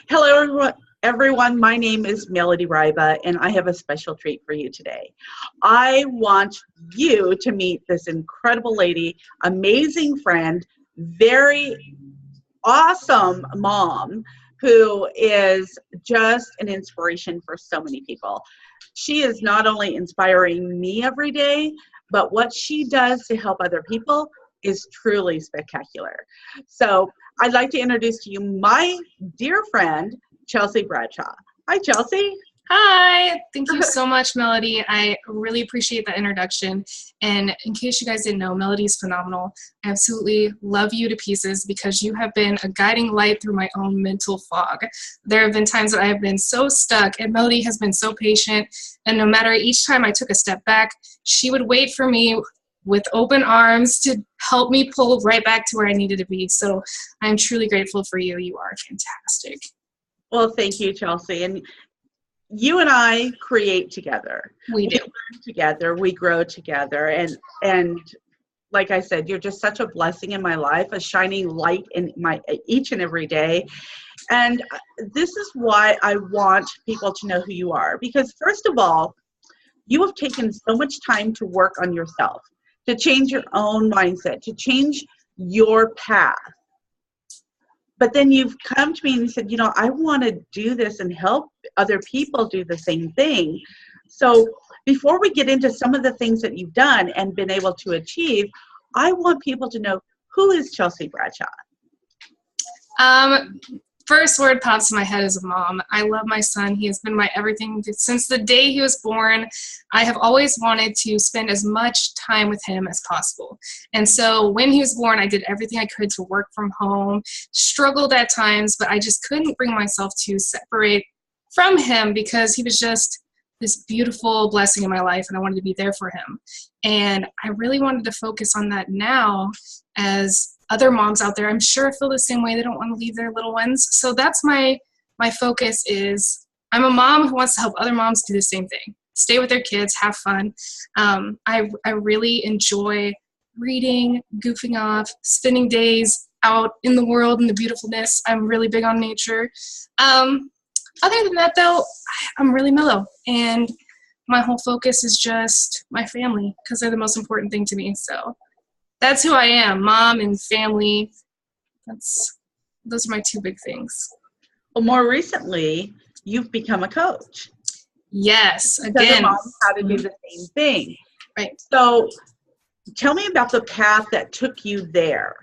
Hello, everyone. My name is Melody Ryba, and I have a special treat for you today. I want you to meet this incredible lady, amazing friend, very awesome mom who is just an inspiration for so many people. She is not only inspiring me every day, but what she does to help other people is truly spectacular. So I'd like to introduce to you my dear friend, Chelsea Bradshaw. Hi, Chelsea. Hi, thank you so much, Melody. I really appreciate that introduction. And in case you guys didn't know, Melody is phenomenal. I absolutely love you to pieces because you have been a guiding light through my own mental fog. There have been times that I have been so stuck, and Melody has been so patient. And no matter each time I took a step back, she would wait for me with open arms to help me pull right back to where I needed to be. So I'm truly grateful for you. You are fantastic. Well, thank you, Chelsea. And you and I create together. We do. Learn together. We grow together. And like I said, you're just such a blessing in my life, a shining light in my each and every day. And this is why I want people to know who you are. Because first of all, you have taken so much time to work on yourself, to change your own mindset, to change your path. But then you've come to me and you said, I want to do this and help other people do the same thing. So before we get into some of the things that you've done and been able to achieve, I want people to know, who is Chelsea Bradshaw? First word pops in my head is a mom. I love my son. He has been my everything since the day he was born. I have always wanted to spend as much time with him as possible. And so when he was born, I did everything I could to work from home, struggled at times, but I just couldn't bring myself to separate from him because he was just this beautiful blessing in my life, and I wanted to be there for him. And I really wanted to focus on that now as other moms out there, I'm sure, feel the same way. They don't want to leave their little ones. So that's my focus is I'm a mom who wants to help other moms do the same thing. Stay with their kids, have fun. I really enjoy reading, goofing off, spending days out in the world and the beautifulness. I'm really big on nature. Other than that, though, I'm really mellow. And my whole focus is just my family because they're the most important thing to me. So that's who I am, mom and family. Those are my two big things. Well, more recently, you've become a coach. Yes, again. Other moms how to do the same thing. Right. So tell me about the path that took you there.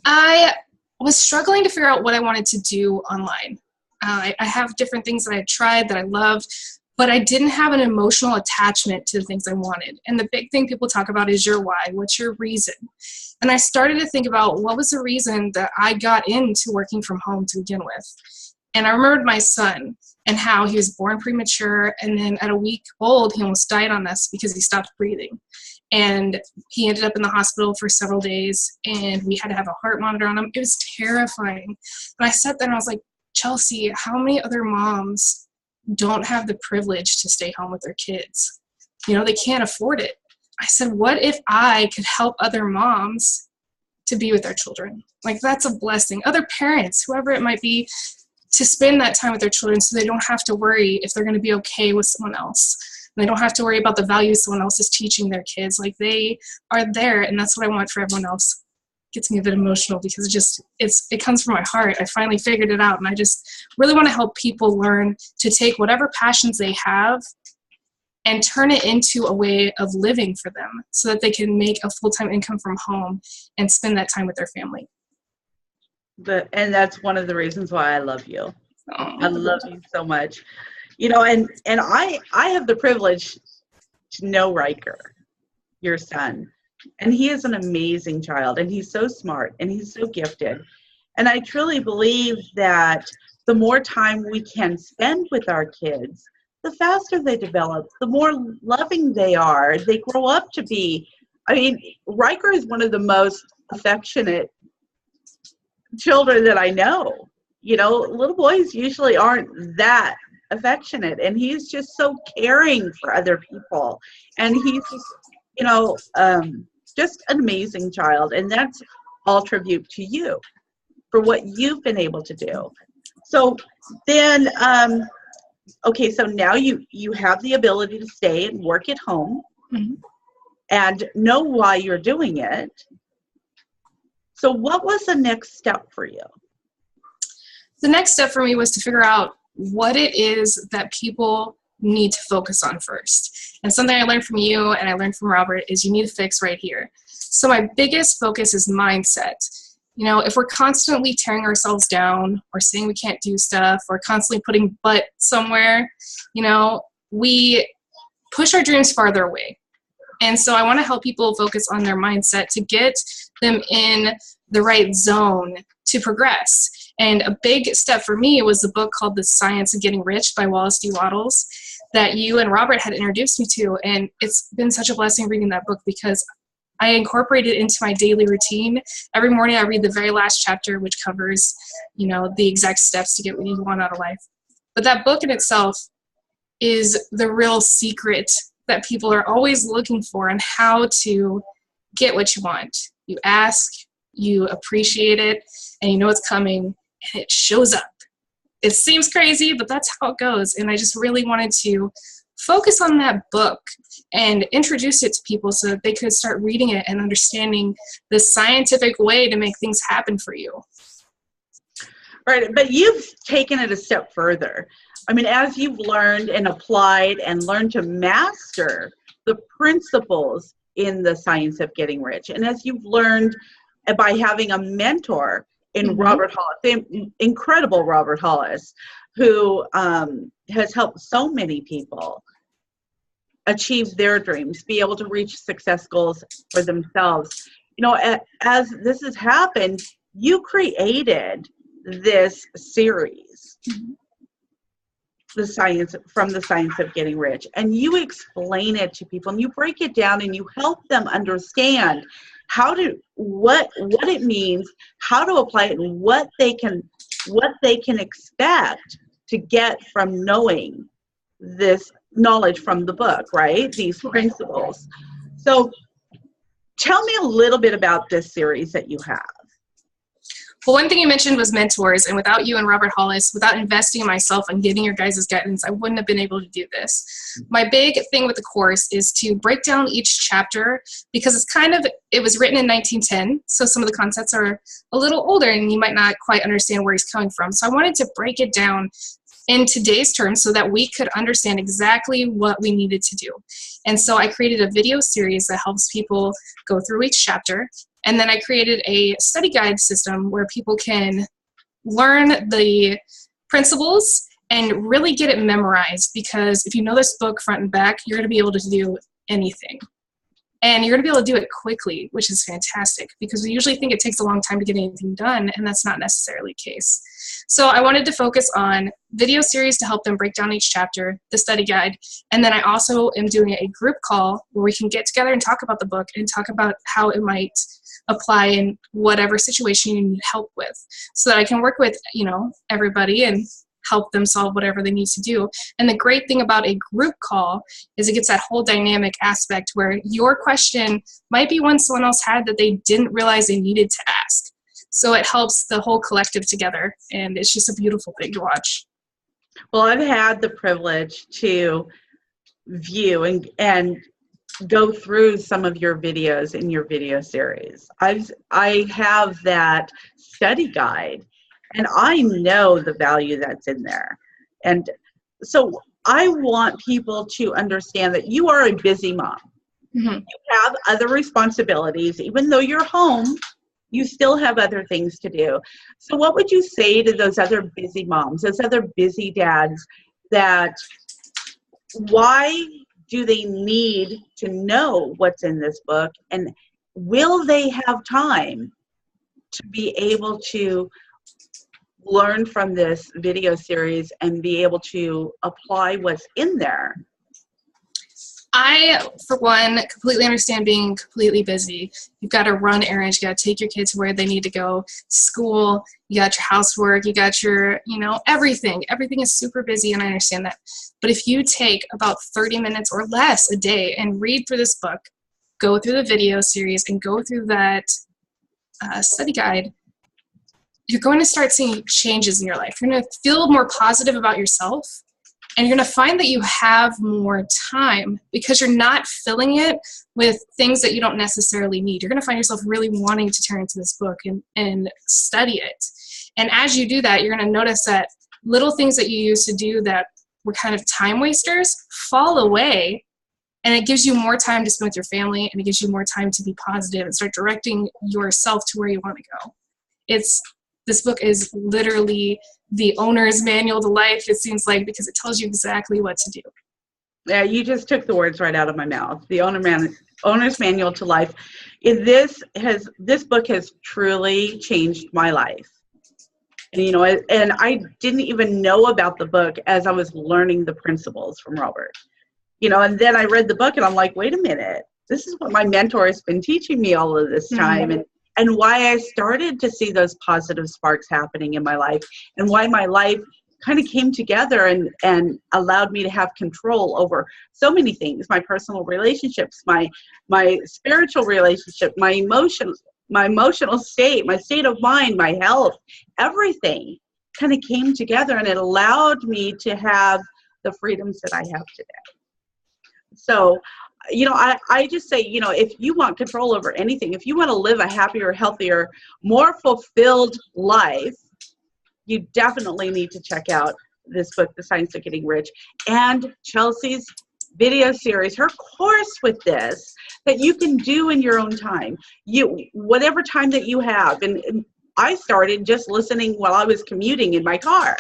I was struggling to figure out what I wanted to do online. I have different things that I tried that I loved, but I didn't have an emotional attachment to the things I wanted. And the big thing people talk about is your why. What's your reason? And I started to think about what was the reason that I got into working from home to begin with. And I remembered my son and how he was born premature. And then at a week old, he almost died on us because he stopped breathing. And he ended up in the hospital for several days. And we had to have a heart monitor on him. It was terrifying. And I sat there and I was like, Chelsea, how many other moms don't have the privilege to stay home with their kids? They can't afford it. I said, what if I could help other moms to be with their children? Like, that's a blessing. Other parents, whoever it might be, to spend that time with their children so they don't have to worry if they're going to be okay with someone else. And they don't have to worry about the values someone else is teaching their kids. Like, they are there, and that's what I want for everyone else. Gets me a bit emotional because it comes from my heart. I finally figured it out, and I just really want to help people learn to take whatever passions they have and turn it into a way of living for them so that they can make a full-time income from home and spend that time with their family. And that's one of the reasons why I love you. Oh, I love you so much. And I have the privilege to know Riker, your son. And he is an amazing child, and he's so smart, and he's so gifted. And I truly believe that the more time we can spend with our kids, the faster they develop, the more loving they are. They grow up to be, Riker is one of the most affectionate children that I know. Little boys usually aren't that affectionate, and he's just so caring for other people. And he's just an amazing child, and that's all tribute to you. for what you've been able to do. So then, okay, so now you have the ability to stay and work at home and know why you're doing it. So what was the next step for you? The next step for me was to figure out what it is that people need to focus on first. And something I learned from you and I learned from Robert is you need to fix right here. So my biggest focus is mindset. You know, if we're constantly tearing ourselves down or saying we can't do stuff or constantly putting but somewhere, you know, we push our dreams farther away. And so I want to help people focus on their mindset to get them in the right zone to progress. And a big step for me was the book called The Science of Getting Rich by Wallace D. Wattles that you and Robert had introduced me to. And it's been such a blessing reading that book because I incorporate it into my daily routine. Every morning I read the very last chapter, which covers, you know, the exact steps to get what you want out of life. But that book in itself is the real secret that people are always looking for on how to get what you want. You ask, you appreciate it, and you know it's coming, and it shows up. It seems crazy, but that's how it goes. And I just really wanted to focus on that book and introduce it to people so that they could start reading it and understanding the scientific way to make things happen for you. Right, but you've taken it a step further. I mean, as you've learned and applied and learned to master the principles in the science of getting rich, and as you've learned by having a mentor in Robert Hollis, the incredible Robert Hollis, who has helped so many people achieve their dreams, be able to reach success goals for themselves. You know, as this has happened, you created this series, the science of getting rich, and you explain it to people and you break it down and you help them understand what it means, how to apply it, and what they can expect to get from knowing this knowledge from the book, right? These principles. So tell me a little bit about this series that you have. Well, one thing you mentioned was mentors, and without you and Robert Hollis, without investing in myself and getting your guys' guidance, I wouldn't have been able to do this. My big thing with the course is to break down each chapter because it was written in 1910, so some of the concepts are a little older and you might not quite understand where he's coming from. So I wanted to break it down in today's terms so that we could understand exactly what we needed to do. And so I created a video series that helps people go through each chapter. And then I created a study guide system where people can learn the principles and really get it memorized, because if you know this book front and back, you're going to be able to do anything. And you're going to be able to do it quickly, which is fantastic, because we usually think it takes a long time to get anything done, and that's not necessarily the case. So I wanted to focus on video series to help them break down each chapter, the study guide, and then I also am doing a group call where we can get together and talk about the book and talk about how it might apply in whatever situation you need help with, so that I can work with, you know, everybody and help them solve whatever they need to do. And the great thing about a group call is it gets that whole dynamic aspect where your question might be one someone else had that they didn't realize they needed to ask. So it helps the whole collective together, and it's just a beautiful thing to watch. Well, I've had the privilege to view and go through some of your videos in your video series. I have that study guide, and I know the value that's in there. And so I want people to understand that you are a busy mom. You have other responsibilities. Even though you're home, you still have other things to do. So what would you say to those other busy moms, those other busy dads, that why do they need to know what's in this book, and will they have time to be able to learn from this video series and be able to apply what's in there? I, for one, completely understand being completely busy. You've got to run errands, you got to take your kids where they need to go, school, you got your housework, you got your, you know, everything. Everything is super busy, and I understand that. But if you take about 30 minutes or less a day and read through this book, go through the video series, and go through that study guide, you're going to start seeing changes in your life. You're going to feel more positive about yourself, and you're going to find that you have more time because you're not filling it with things that you don't necessarily need. You're going to find yourself really wanting to turn to this book and study it. And as you do that, you're going to notice that little things that you used to do that were kind of time wasters fall away, and it gives you more time to spend with your family, and it gives you more time to be positive and start directing yourself to where you want to go. This book is literally the owner's manual to life, it seems like, because it tells you exactly what to do. Yeah, you just took the words right out of my mouth. The owner's manual to life. This book has truly changed my life. And, you know, and I didn't even know about the book as I was learning the principles from Robert. You know, and then I read the book and I'm like, wait a minute, this is what my mentor has been teaching me all of this time. Mm-hmm. And why I started to see those positive sparks happening in my life, and why my life kind of came together and allowed me to have control over so many things: my personal relationships, my spiritual relationship, my emotional state, my state of mind, my health, everything kind of came together, and it allowed me to have the freedoms that I have today. So, you know, I just say, you know, if you want control over anything, if you want to live a happier, healthier, more fulfilled life, you definitely need to check out this book, The Science of Getting Rich, and Chelsea's video series, her course with this, that you can do in your own time. Whatever time that you have. And I started just listening while I was commuting in my car.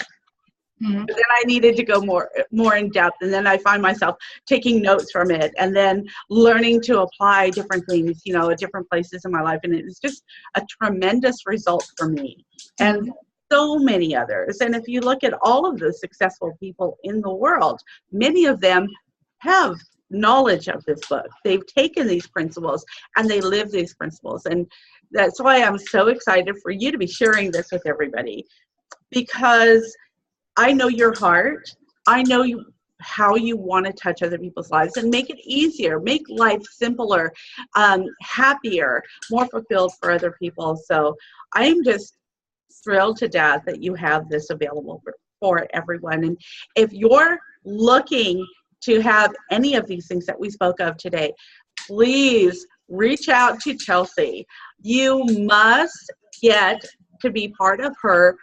Mm-hmm. But then I needed to go more in depth, and then I find myself taking notes from it, and then learning to apply different things, you know, at different places in my life. And it's just a tremendous result for me, and so many others. And if you look at all of the successful people in the world, many of them have knowledge of this book. They've taken these principles and they live these principles. And that's why I'm so excited for you to be sharing this with everybody, because I know your heart. I know how you want to touch other people's lives and make it easier, make life simpler, happier, more fulfilled for other people. So I'm just thrilled to death that you have this available for everyone. And if you're looking to have any of these things that we spoke of today, please reach out to Chelsie. You must get to be part of her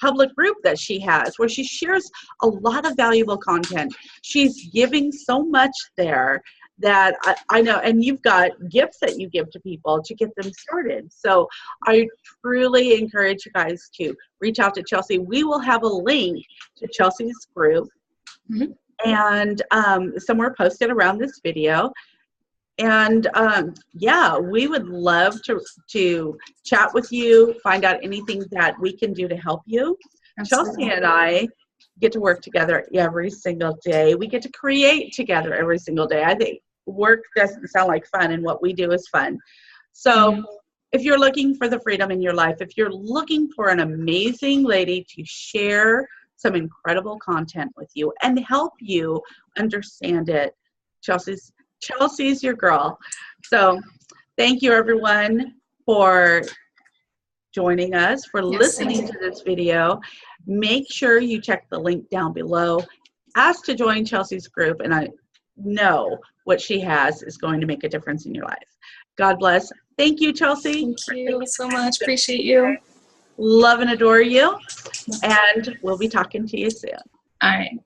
public group that she has, where she shares a lot of valuable content. She's giving so much there that I know, and you've got gifts that you give to people to get them started. So I truly encourage you guys to reach out to Chelsie. We will have a link to Chelsea's group, mm-hmm. and somewhere posted around this video. And yeah, we would love to chat with you, find out anything that we can do to help you. Absolutely. Chelsie and I get to work together every single day. We get to create together every single day. I think work doesn't sound like fun, and what we do is fun. So mm-hmm. if you're looking for the freedom in your life, if you're looking for an amazing lady to share some incredible content with you and help you understand it, Chelsea's your girl. So thank you, everyone, for joining us, for listening to this video. Make sure you check the link down below. Ask to join Chelsea's group, and I know what she has is going to make a difference in your life. God bless. Thank you, Chelsie. Thank you so much. Appreciate you. Love and adore you. And we'll be talking to you soon. All right.